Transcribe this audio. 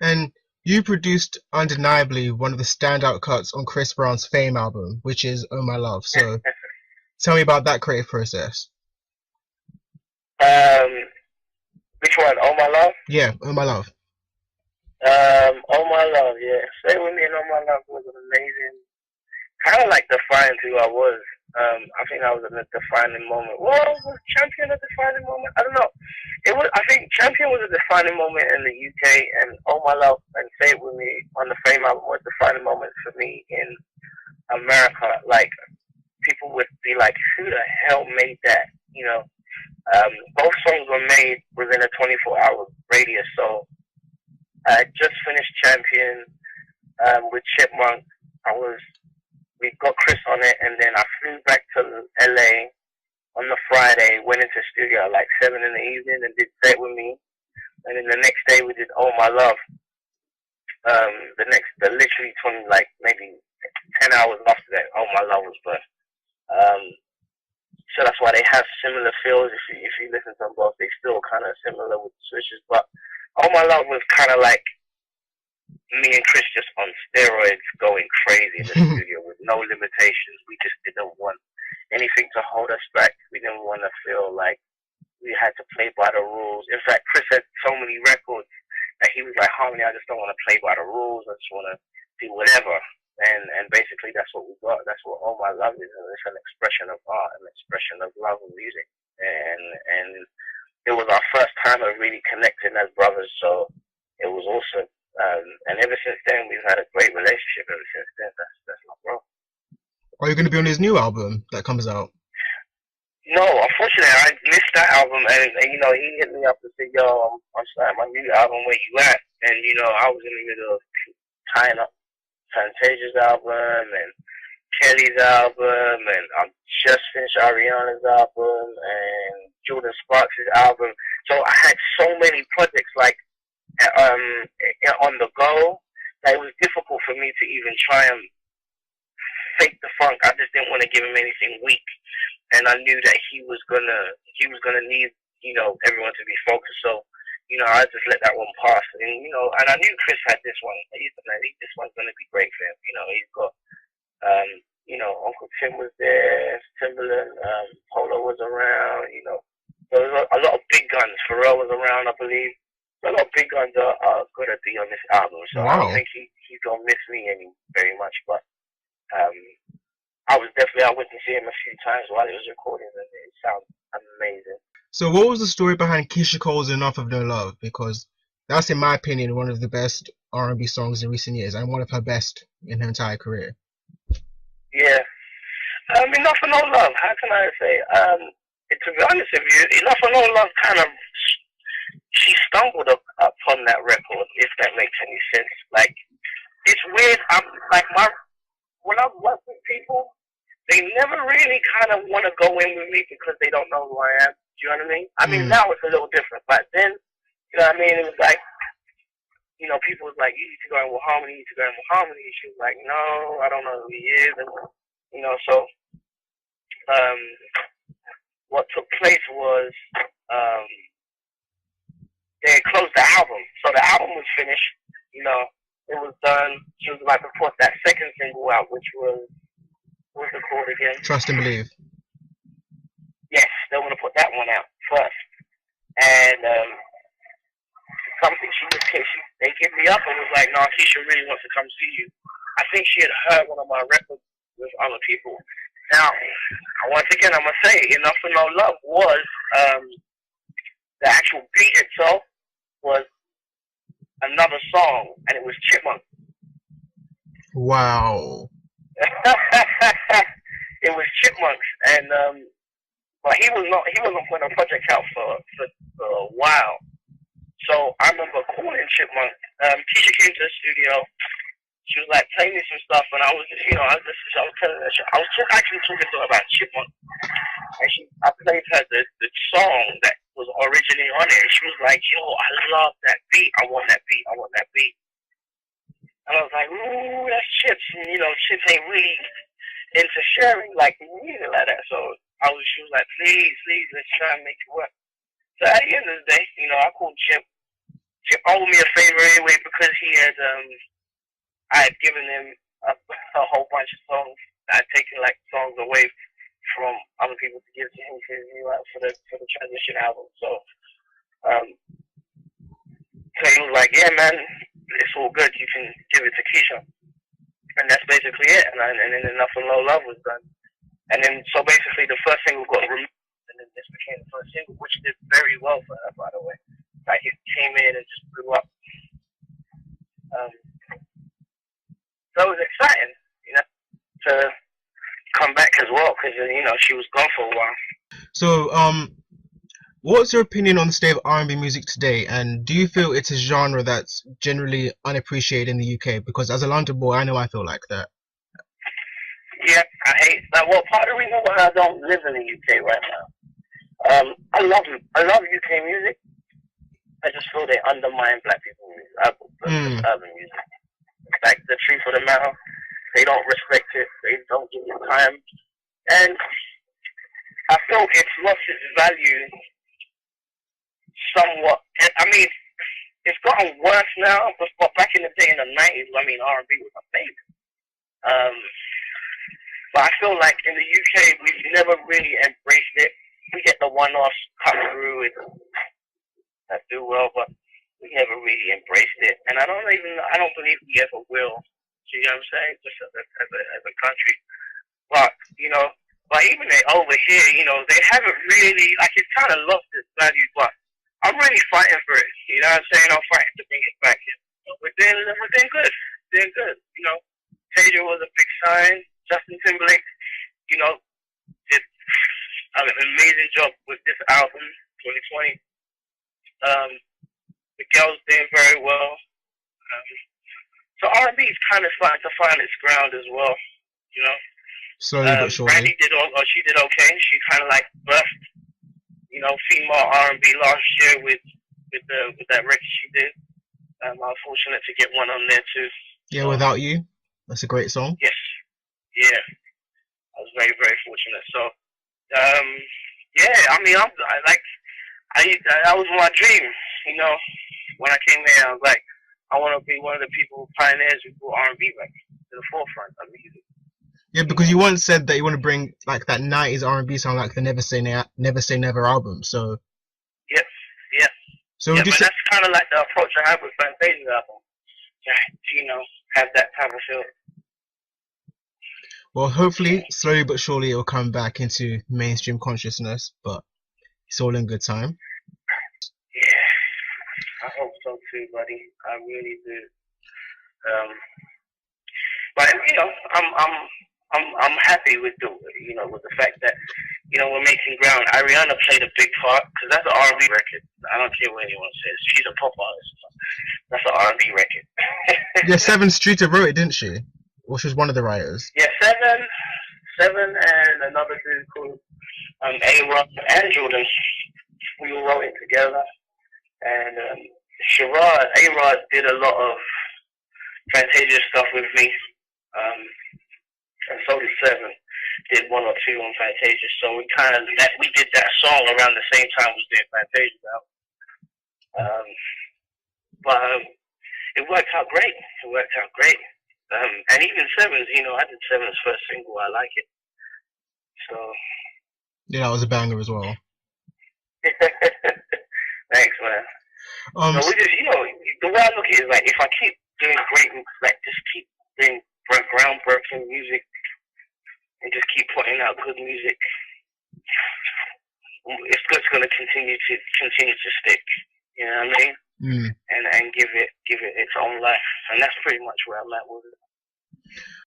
And you produced undeniably one of the standout cuts on Chris Brown's Fame album, which is Oh My Love. So tell me about that creative process. Um, which one? All My Love? Yeah, Oh My Love. All My Love, yeah. Stay With Me and All My Love was an amazing, kind of like defined who I was. I think I was in a defining moment. Well, was Champion a defining moment? I don't know. It was. I think Champion was a defining moment in the UK, and All My Love and Say It With Me on the Fame album was a defining moment for me in America. Like, people would be like, who the hell made that? Both songs were made within a 24-hour radius. So I just finished Champion with Chipmunk. I was we got Chris on it, and then I flew back to LA on the Friday. Went into studio at like 7 in the evening and did Say It With Me. And then the next day we did All My Love. The literally 20, like maybe 10 hours after that, All My Love was birthed. Um, so that's why they have similar feels. If you listen to them both, they still kind of similar with the switches. But All My Love was kind of like me and Chris just on steroids, going crazy in the studio with no limitations. We just didn't want anything to hold us back. We didn't want to feel like we had to play by the rules. In fact, Chris had so many records that he was like, Harmony, I just don't want to play by the rules. I just want to do whatever. And basically that's what we got. That's what All My Love is. It's an expression of art, an expression of love and music. And it was our first time of really connecting as brothers. So it was awesome. And ever since then, we've had a great relationship. Ever since then, that's my bro. Are you going to be on his new album that comes out? No, unfortunately, I missed that album, and he hit me up and said, "Yo, I'm starting my new album. Where you at?" And I was in the middle of tying up Fantasia's album and Kelly's album, and I'm just finished Ariana's album and Jordan Sparks' album. So I had so many projects like on the go that it was difficult for me to even try and fake the funk. I just didn't want to give him anything weak, and I knew that he was gonna need everyone to be focused. So I just let that one pass, and I knew Chris had this one. This one's gonna be great for him. He's got Uncle Tim was there, Timberland, Polo was around. There was a lot of big guns. Pharrell was around, I believe. A lot of big guns are gonna be on this album, so I don't Wow. think he's gonna miss me very much. But um, I went to see him a few times while he was recording, and it sounds amazing. So what was the story behind Keyshia Cole's Enough of No Love? Because that's, in my opinion, one of the best R&B songs in recent years, and one of her best in her entire career. Yeah, Enough for No Love. How can I say? To be honest with you, Enough for No Love kind of she stumbled upon that record, if that makes any sense. Like, it's weird. I'm like when I work with people, they never really kind of want to go in with me because they don't know who I am. Do you know what I mean? I mean, Mm. now it's a little different, but then, you know what I mean? It was like, people was like, you need to go in with Harmony, you need to go in with Harmony. She was like, no, I don't know who he is. And, so um, what took place was they had closed the album. So the album was finished, it was done. She was about to put that second single out, which was, what was it called again? Trust and Believe. Yes, they want to put that one out first. And something they hit me up and was like, no, Keyshia really wants to come see you. I think she had heard one of my records with other people. Now, once again, I'm going to say, Enough for No Love was, the actual beat itself was another song, and it was Chipmunk. Wow. It was Chipmunks, and but he wasn't putting a project out for a while. So I remember calling Chipmunk. Keyshia came to the studio. She was like, play me some stuff, and I was just, I was telling her, I was just actually talking to her about Chipmunk, and I played her the song that was originally on it, and she was like, yo, I love that beat. I want that beat. I want that beat. And I was like, ooh, that's Chips. And, Chips ain't really into sharing like music like that. So she was like, please, let's try and make it work. So at the end of the day, I called Chip. he owed me a favor anyway because I had given him a whole bunch of songs. I had taken like songs away from other people to give to him for the transition album. So um, so he was like, yeah, man, it's all good. You can give it to Keyshia, and that's basically it. And then Enough and Low Love was done. And then so basically the first single got removed, and then this became the first single, which did very well for her, by the way. Like it came in and just blew up. So it was exciting, to come back as well, because she was gone for a while. So, what's your opinion on the state of R&B music today, and do you feel it's a genre that's generally unappreciated in the UK? Because as a London boy, I know I feel like that. Yeah, I hate that. Well, part of the reason why I don't live in the UK right now, I love UK music. I just feel they undermine black people's music, urban music. Like the truth of the matter, they don't respect it. They don't give it time, and I feel it's lost its value somewhat. I mean, it's gotten worse now, but back in the day in the 90s, I mean, R&B was amazing. But I feel like in the UK, we've never really embraced it. We get the one-offs cut through it that do well, but we never really embraced it. And I don't believe we ever will. See what I'm saying? Just as a country. But even over here, they haven't really, like, it's kind of lost its value, but I'm really fighting for it. You know what I'm saying? I'm fighting to bring it back. We're doing good. Doing good. Tasia was a big sign. Justin Timberlake, did an amazing job with this album, 2020. The girl's doing very well. So R&B is kind of starting to find its ground as well. Slowly but surely. Brandy she did okay. She kind of like birthed, female R&B last year with that record she did. I was fortunate to get one on there too. Yeah, so, Without You. That's a great song. Yes. Yeah. I was very, very fortunate. So, I mean, that was my dream. When I came here, I was like, I want to be one of the people, pioneers who brought R&B back to the forefront of music. Yeah, because you once said that you want to bring like that 90s R&B sound, like the Never Say Never album. So. Yes. Yeah. So but that's kind of like the approach I have with Fantasia album. Have that type of feel. Well, hopefully, slowly but surely, it'll come back into mainstream consciousness, but it's all in good time. Yeah, I hope so too, buddy. I really do. But I'm happy with the fact that we're making ground. Ariana played a big part because that's an R&B record. I don't care what anyone says. She's a pop artist. That's an R&B record. Yeah, Seven Streeter wrote it, didn't she? Or she was one of the writers. Yeah, Seven, and another dude called A-Rod and Jordan. We all wrote it together. And A-Rod did a lot of Fantasia stuff with me. And so did Seven. Did one or two on Fantasia. So we did that song around the same time we did Fantasia album. But it worked out great. And even Seven's, I did Seven's first single. I like it. So. Yeah, that was a banger as well. Thanks, man. So we just, the way I look at it is like, if I keep doing great, like just keep doing groundbreaking music and just keep putting out good music, it's just going to continue to stick. You know what I mean? And give it its own life, and that's pretty much where I'm at with it.